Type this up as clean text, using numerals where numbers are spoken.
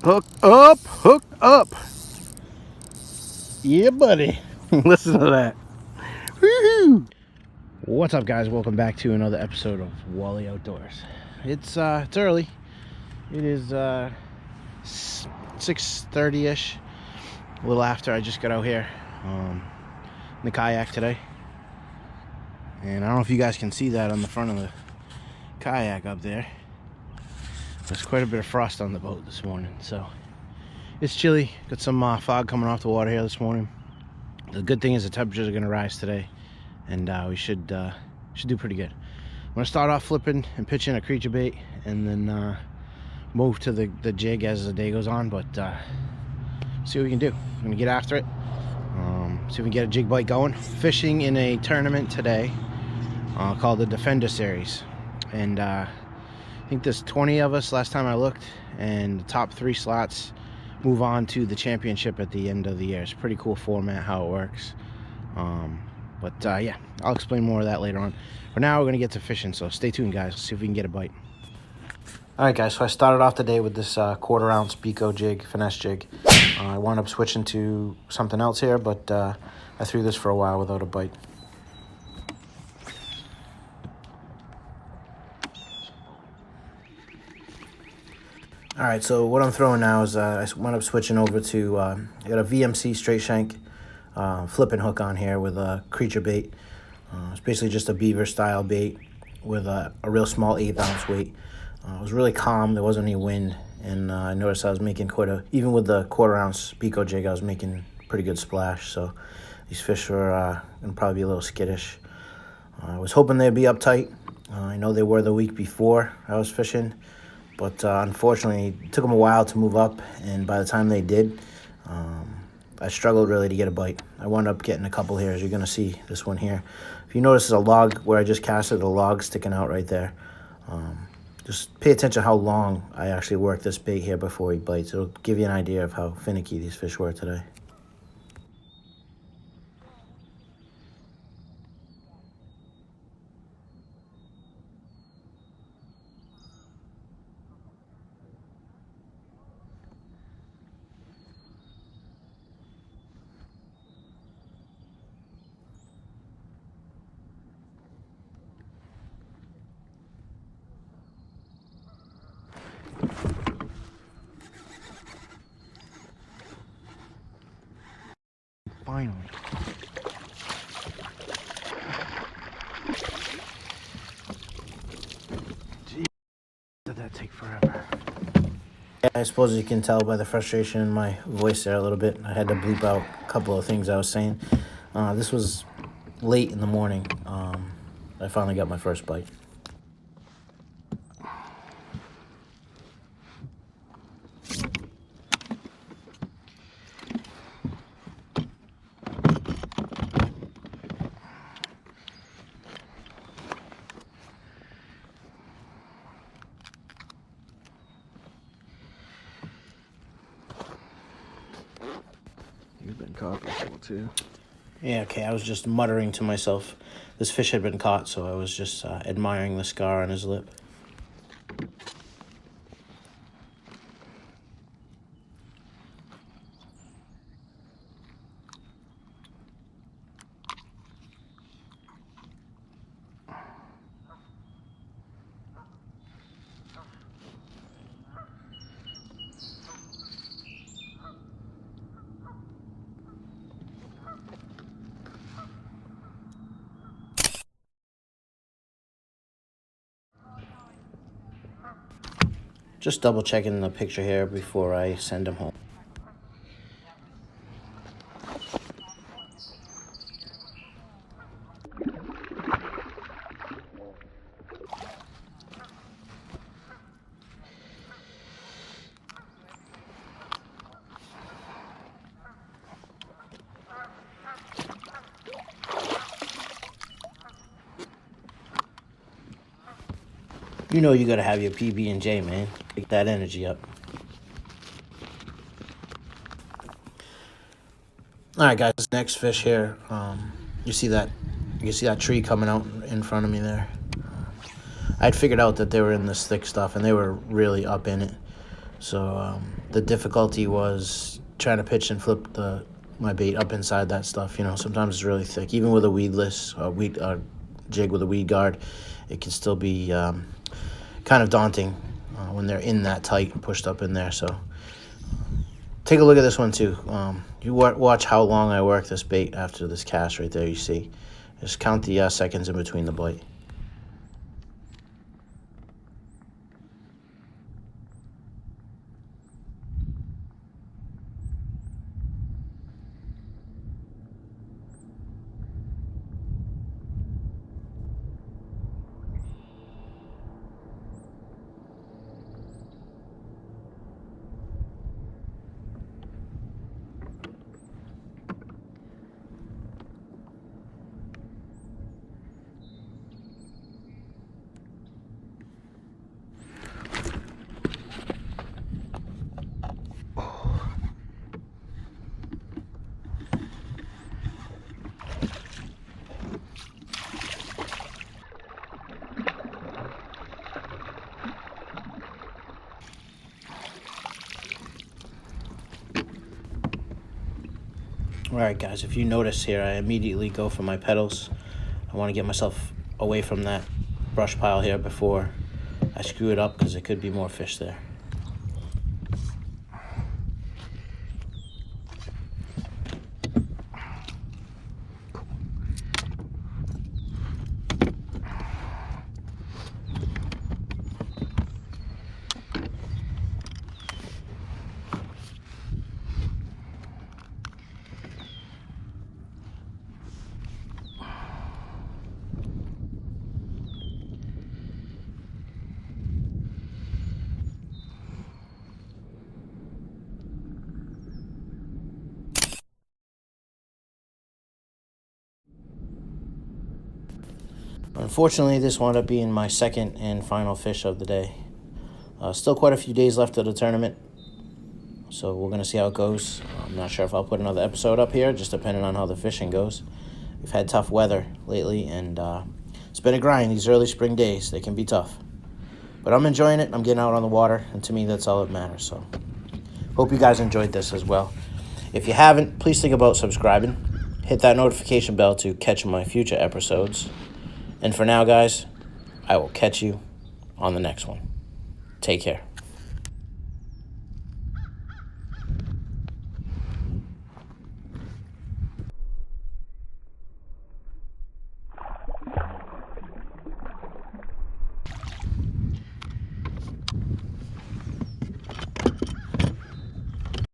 Hook up. Yeah, buddy. Listen to that. Woo-hoo. What's up, guys? Welcome back to another episode of Wally Outdoors. It's early. It is 6:30ish. A little after I just got out here in the kayak today. And I don't know if you guys can see that on the front of the kayak up there. There's quite a bit of frost on the boat this morning, so it's chilly. Got some fog coming off the water here this morning. The good thing is the temperatures are going to rise today, and we should do pretty good. I'm going to start off flipping and pitching a creature bait, and then move to the jig as the day goes on. But see what we can do. I'm going to get after it. See if we can get a jig bite going. Fishing in a tournament today called the Defender Series, and I think there's 20 of us last time I looked, and the top 3 slots move on to the championship at the end of the year. It's a pretty cool format how it works. Yeah, I'll explain more of that later on. For now, we're going to get to fishing, so stay tuned, guys. Let's see if we can get a bite. Alright, guys, so I started off the day with this 1/4 ounce Pico jig, finesse jig. I wound up switching to something else here, but I threw this for a while without a bite. Alright, so what I'm throwing now is I wound up switching over to, I got a VMC straight shank flipping hook on here with a creature bait. It's basically just a beaver style bait with a real small 1/8 ounce weight. It was really calm, there wasn't any wind, and I noticed I was making even with the 1/4 ounce Pico jig, I was making pretty good splash, so these fish were going to probably be a little skittish. I was hoping they'd be uptight. I know they were the week before I was fishing, but unfortunately it took them a while to move up, and by the time they did, I struggled really to get a bite. I wound up getting a couple here, as you're going to see this one here. If you notice, there's a log where I just casted, a log sticking out right there. Just pay attention how long I actually worked this bait here before he bites. It'll give you an idea of how finicky these fish were today. Finally. Gee, did that take forever? Yeah, I suppose you can tell by the frustration in my voice there a little bit. I had to bleep out a couple of things I was saying. This was late in the morning. I finally got my first bite. You've been caught before too. Yeah, okay, I was just muttering to myself. This fish had been caught, so I was just admiring the scar on his lip. Just double checking the picture here before I send him home. You know you gotta have your PB&J, man. Get that energy up. All right, guys. Next fish here. You see that tree coming out in front of me there. I'd figured out that they were in this thick stuff, and they were really up in it. So the difficulty was trying to pitch and flip my bait up inside that stuff. Sometimes it's really thick. Even with a weedless jig with a weed guard, it can still be kind of daunting when they're in that tight and pushed up in there. So take a look at this one too. You watch how long I work this bait after this cast right there. You see, just count the seconds in between the bite. Alright guys, if you notice here, I immediately go for my pedals. I want to get myself away from that brush pile here before I screw it up, because there could be more fish there. Unfortunately, this wound up being my second and final fish of the day. Still quite a few days left of the tournament, so we're going to see how it goes. I'm not sure if I'll put another episode up here, just depending on how the fishing goes. We've had tough weather lately, and it's been a grind. These early spring days, they can be tough. But I'm enjoying it. I'm getting out on the water, and to me, that's all that matters. So hope you guys enjoyed this as well. If you haven't, please think about subscribing. Hit that notification bell to catch my future episodes. And for now, guys, I will catch you on the next one. Take care.